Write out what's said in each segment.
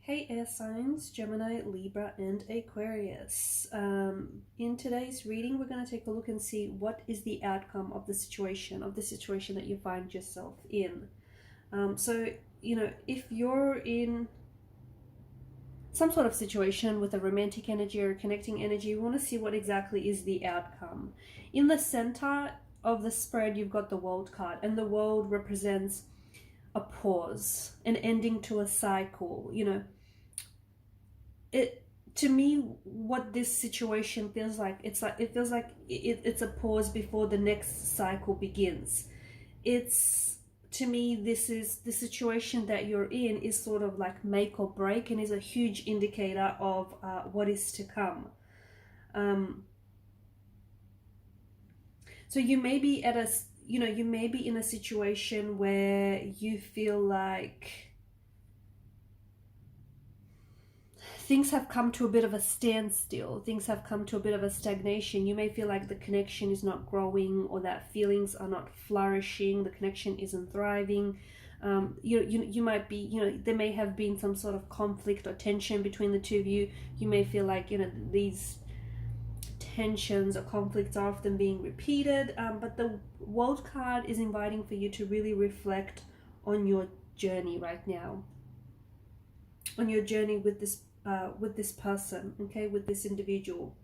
Hey air signs, Gemini, Libra and Aquarius. In today's reading, we're going to take a look and see what is the outcome of the situation that you find yourself in. If you're in some sort of situation with a romantic energy or a connecting energy, we want to see what exactly is the outcome. In the center of the spread, you've got the World card, and the World represents a pause, an ending to a cycle. To me, what this situation feels like, it's a pause before the next cycle begins. To me, this is the situation that you're in is sort of like make or break, and is a huge indicator of what is to come. So you may be at you may be in a situation where you feel like things have come to a bit of a standstill. Things have come to a bit of a stagnation. You may feel like the connection is not growing, or that feelings are not flourishing. The connection isn't thriving. You might be, there may have been some sort of conflict or tension between the two of you. You may feel like, these tensions or conflicts are often being repeated. But the World card is inviting for you to really reflect on your journey right now. On your journey with this person, okay, with this individual.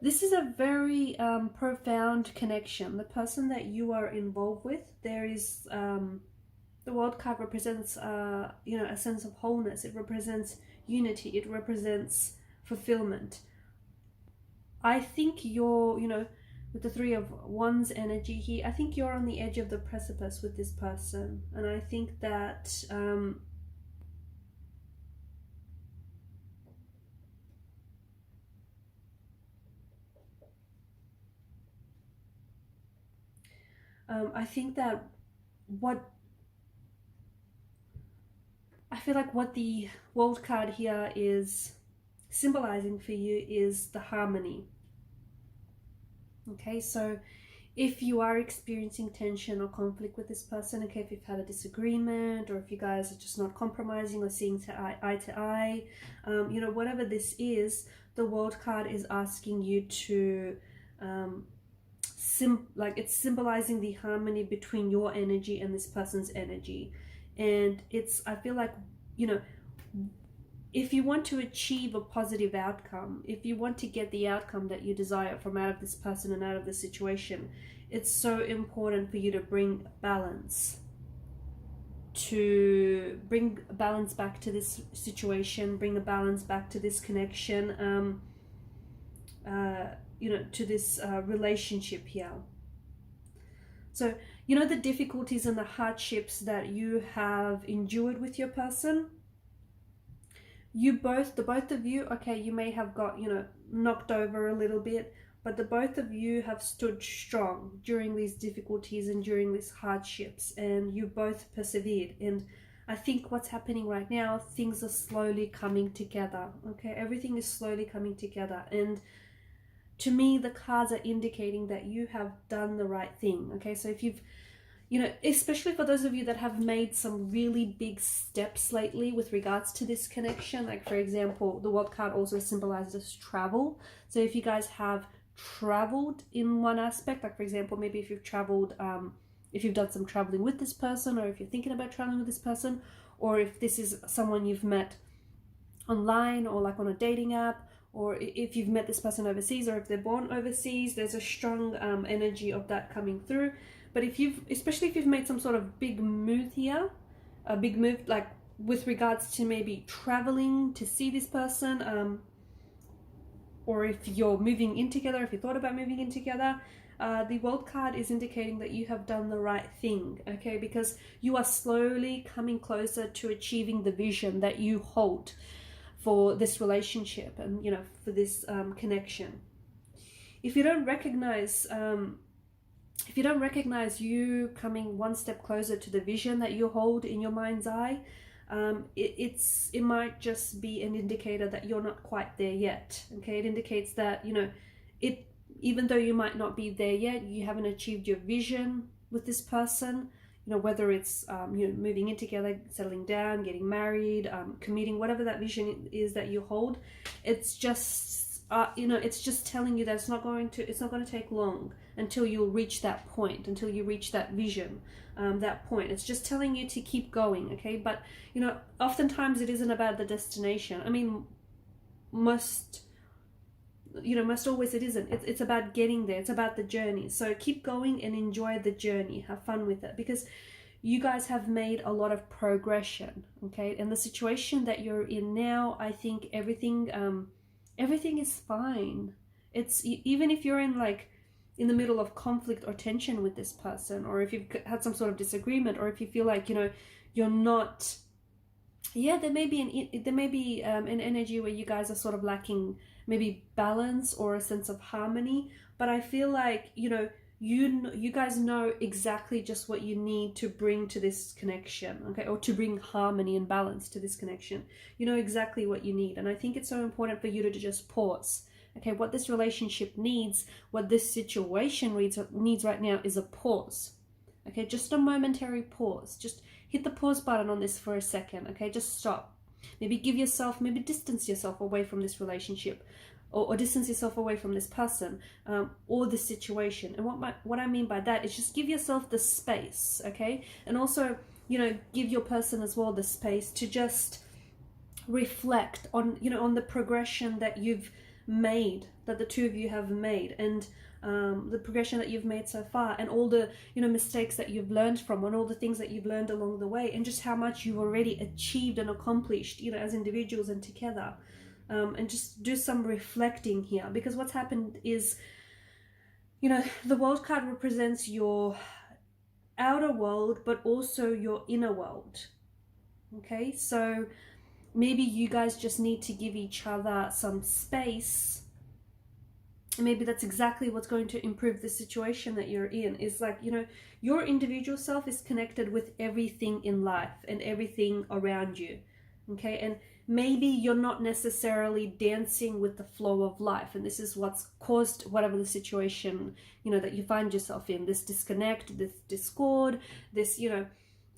This is a very profound connection. The person that you are involved with, there is the World card represents a sense of wholeness. It represents unity. It represents fulfillment. I think you're, with the Three of Wands energy here, I think you're on the edge of the precipice with this person. And I think that I feel like what the World card here is symbolizing for you is the harmony. Okay, so if you are experiencing tension or conflict with this person, okay, if you've had a disagreement, or if you guys are just not compromising or seeing eye to eye, whatever this is, the World card is asking you to it's symbolizing the harmony between your energy and this person's energy. And I feel like, if you want to achieve a positive outcome, if you want to get the outcome that you desire from out of this person and out of the situation, it's so important for you to bring balance back to this situation, bring a balance back to this connection, to this relationship here. So, the difficulties and the hardships that you have endured with your person, the both of you, okay, you may have got, knocked over a little bit, but the both of you have stood strong during these difficulties and during these hardships, and you both persevered. And I think what's happening right now, things are slowly coming together, okay? Everything is slowly coming together. And to me, the cards are indicating that you have done the right thing, okay? So if you've, especially for those of you that have made some really big steps lately with regards to this connection, like for example, the World card also symbolizes travel. So if you guys have traveled in one aspect, like for example, maybe if you've traveled, if you've done some traveling with this person, or if you're thinking about traveling with this person, or if this is someone you've met online or like on a dating app, or if you've met this person overseas, or if they're born overseas, there's a strong energy of that coming through. But especially if you've made some sort of big move here, a big move like with regards to maybe traveling to see this person, or if you're moving in together, if you thought about moving in together, the World card is indicating that you have done the right thing, okay? Because you are slowly coming closer to achieving the vision that you hold for this relationship and, for this connection. If you don't recognize you coming one step closer to the vision that you hold in your mind's eye, it might just be an indicator that you're not quite there yet. Okay, it indicates that even though you might not be there yet, you haven't achieved your vision with this person, whether it's moving in together, settling down, getting married, commuting, whatever that vision is that you hold. It's just it's just telling you that it's not going to take long until you'll reach that point, until you reach that vision, that point. It's just telling you to keep going, okay? But oftentimes it isn't about the destination. I mean, most always it isn't. It's about getting there. It's about the journey. So keep going and enjoy the journey. Have fun with it, because you guys have made a lot of progression, okay? And the situation that you're in now, I think everything is fine. It's even if you're in the middle of conflict or tension with this person, or if you've had some sort of disagreement, or if you feel like you're not, there may be an energy where you guys are sort of lacking maybe balance or a sense of harmony. But I feel like you guys know exactly just what you need to bring to this connection, okay, or to bring harmony and balance to this connection. You know exactly what you need. And I think it's so important for you to just pause. Okay, what this relationship needs, what this situation needs right now is a pause. Okay, just a momentary pause. Just hit the pause button on this for a second. Okay, just stop. Maybe distance yourself away from this relationship, or distance yourself away from this person, or this situation. And what I mean by that is just give yourself the space, okay? And also, give your person as well the space to just reflect on, on the progression that you've made, that the two of you have made, and the progression that you've made so far, and all the mistakes that you've learned from, and all the things that you've learned along the way, and just how much you've already achieved and accomplished, as individuals and together. And just do some reflecting here, because what's happened is, the world card represents your outer world, but also your inner world. Okay, so maybe you guys just need to give each other some space. And maybe that's exactly what's going to improve the situation that you're in. Is like, your individual self is connected with everything in life and everything around you. Okay, and maybe you're not necessarily dancing with the flow of life, and this is what's caused whatever the situation that you find yourself in, this disconnect, this discord, this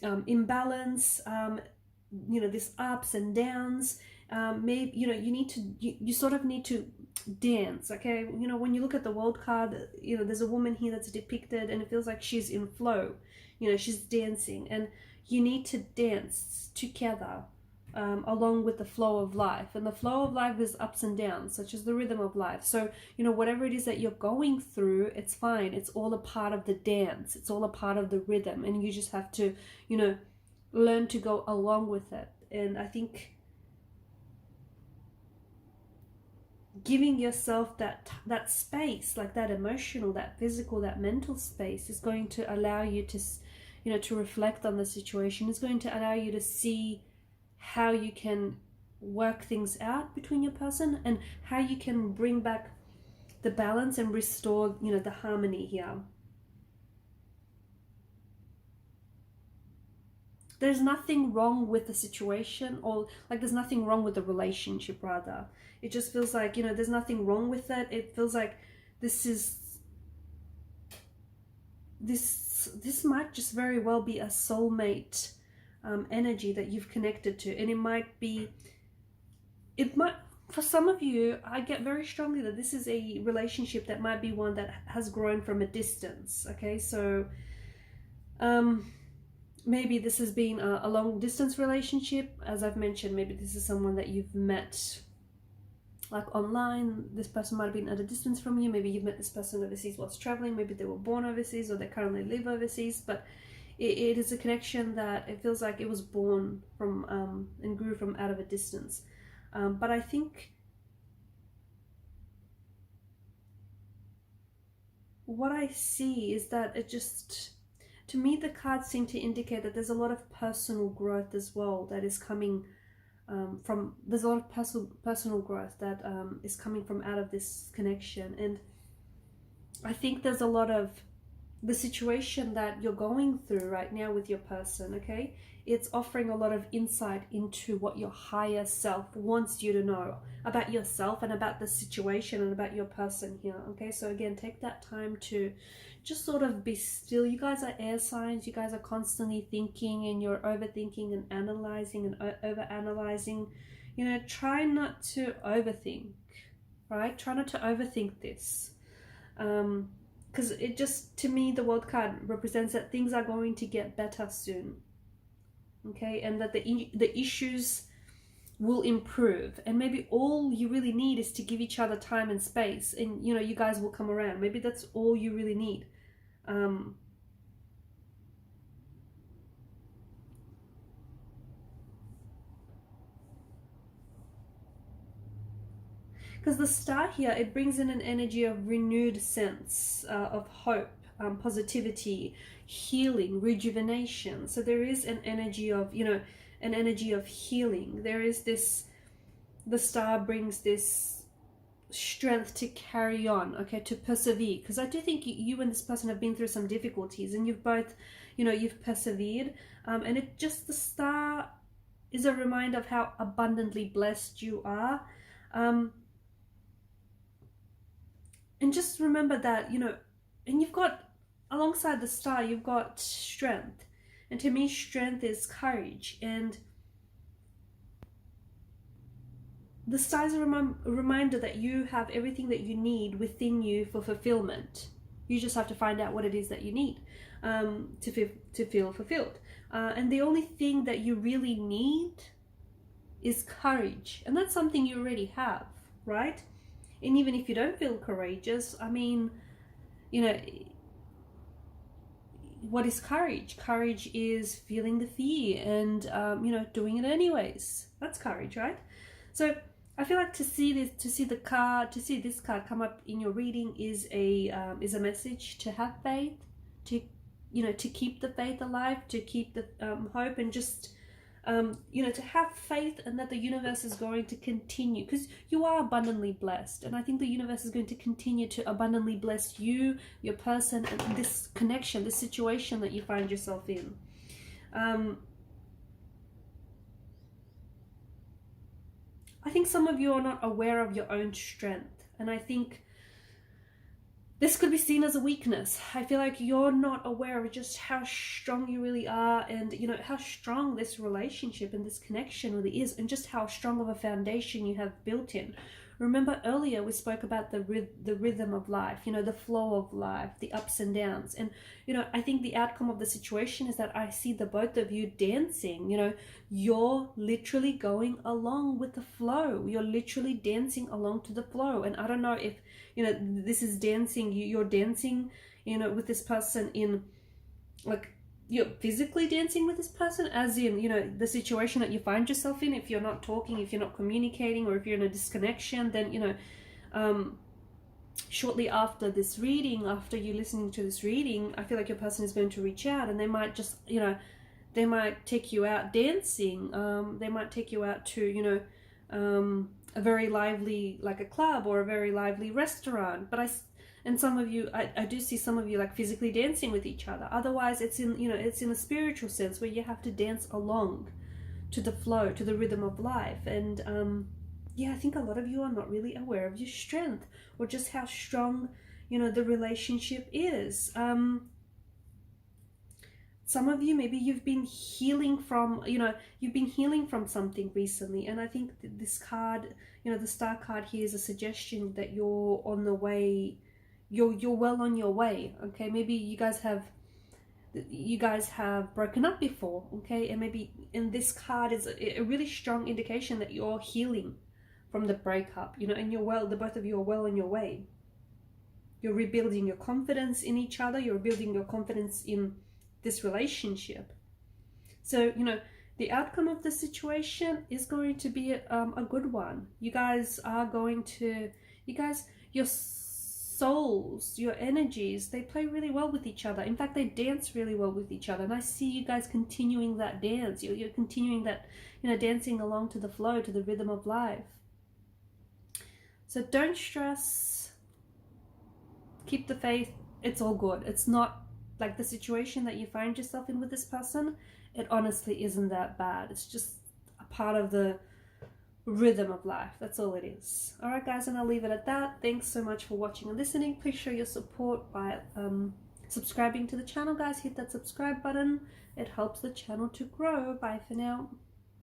imbalance, this ups and downs. Maybe you sort of need to dance, okay? When you look at the world card, there's a woman here that's depicted, and it feels like she's in flow, she's dancing, and you need to dance together along with the flow of life. And the flow of life is ups and downs, such as the rhythm of life. So whatever it is that you're going through, it's fine. It's all a part of the dance. It's all a part of the rhythm, and you just have to learn to go along with it. And I think giving yourself that space, like that emotional, that physical, that mental space, is going to allow you to to reflect on the situation. It's going to allow you to see how you can work things out between your person, and how you can bring back the balance and restore the harmony here. There's nothing wrong with the situation, or there's nothing wrong with the relationship, rather. It just feels like there's nothing wrong with it. It feels like this might just very well be a soulmate energy that you've connected to. And it might for some of you, I get very strongly that this is a relationship that might be one that has grown from a distance. Okay, so maybe this has been a long distance relationship. As I've mentioned, maybe this is someone that you've met online. This person might have been at a distance from you. Maybe you've met this person overseas whilst traveling. Maybe they were born overseas, or they currently live overseas. But it is a connection that it feels like it was born from and grew from out of a distance. But I think what I see is that it just, to me, the cards seem to indicate that there's a lot of personal growth as well that is coming there's a lot of personal growth that is coming from out of this connection. And I think there's a lot of the situation that you're going through right now with your person, okay? It's offering a lot of insight into what your higher self wants you to know about yourself and about the situation and about your person here, okay? So again, take that time to just sort of be still. You guys are air signs. You guys are constantly thinking, and you're overthinking and analyzing and over-analyzing. You know, try not to overthink, right? Try not to overthink this. Because it just, to me, the World card represents that things are going to get better soon. Okay, and that the issues will improve, and maybe all you really need is to give each other time and space, and you know, you guys will come around. Maybe that's all you really need. Because the star here, it brings in an energy of renewed sense of hope, positivity, healing, rejuvenation. So there is an energy of, you know, an energy of healing. There is this, the star brings this strength to carry on, okay, to persevere. Because I do think you and this person have been through some difficulties, and you've both, you know, you've persevered. And it just, the star is a reminder of how abundantly blessed you are. And just remember that, you know, and you've got, alongside the star, you've got strength. And to me, strength is courage. And the star is a reminder that you have everything that you need within you for fulfillment. You just have to find out what it is that you need to feel fulfilled. And the only thing that you really need is courage. And that's something you already have, right? And even if you don't feel courageous, I mean, you know, what is courage? Courage is feeling the fear and, you know, doing it anyways. That's courage, right? So I feel like to see this card come up in your reading is a message to have faith, to, you know, to keep the faith alive, to keep the hope, and just, you know, to have faith, and that the universe is going to continue, because you are abundantly blessed, and I think the universe is going to continue to abundantly bless you, your person, and this connection, this situation that you find yourself in. I think some of you are not aware of your own strength, and I think this could be seen as a weakness. I feel like you're not aware of just how strong you really are, and you know, how strong this relationship and this connection really is, and just how strong of a foundation you have built in. Remember earlier we spoke about the rhythm of life, you know, the flow of life, the ups and downs. And, you know, I think the outcome of the situation is that I see the both of you dancing. You know, you're literally going along with the flow. You're literally dancing along to the flow. And I don't know if, you know, this is dancing, you're dancing, you know, with this person in, like, you're physically dancing with this person, as in, you know, the situation that you find yourself in. If you're not talking, if you're not communicating, or if you're in a disconnection, then, you know, shortly after this reading, after you listening to this reading, I feel like your person is going to reach out, and they might just, you know, they might take you out dancing. They might take you out to, you know, a very lively, like a club or a very lively restaurant. But and some of you, I do see some of you like physically dancing with each other. Otherwise, it's in, you know, it's in a spiritual sense where you have to dance along to the flow, to the rhythm of life. And yeah, I think a lot of you are not really aware of your strength, or just how strong, you know, the relationship is. Some of you, maybe you've been healing from, you know, you've been healing from something recently. And I think this card, you know, the star card here is a suggestion that you're on the way. You're well on your way, okay? Maybe you guys have broken up before, okay? And maybe in this card is a really strong indication that you're healing from the breakup, you know, and you're well, the both of you are well on your way. You're rebuilding your confidence in each other. You're building your confidence in this relationship. So, you know, the outcome of the situation is going to be a good one. You guys are going to, your souls, your energies, they play really well with each other. In fact, they dance really well with each other. And I see you guys continuing that dance. You're continuing that, you know, dancing along to the flow, to the rhythm of life. So don't stress. Keep the faith. It's all good. It's not like the situation that you find yourself in with this person, it honestly isn't that bad. It's just a part of the rhythm of life. That's all it is. All right, guys, and I'll leave it at that. Thanks so much for watching and listening. Please show your support by subscribing to the channel, guys. Hit that subscribe button. It helps the channel to grow. Bye for now.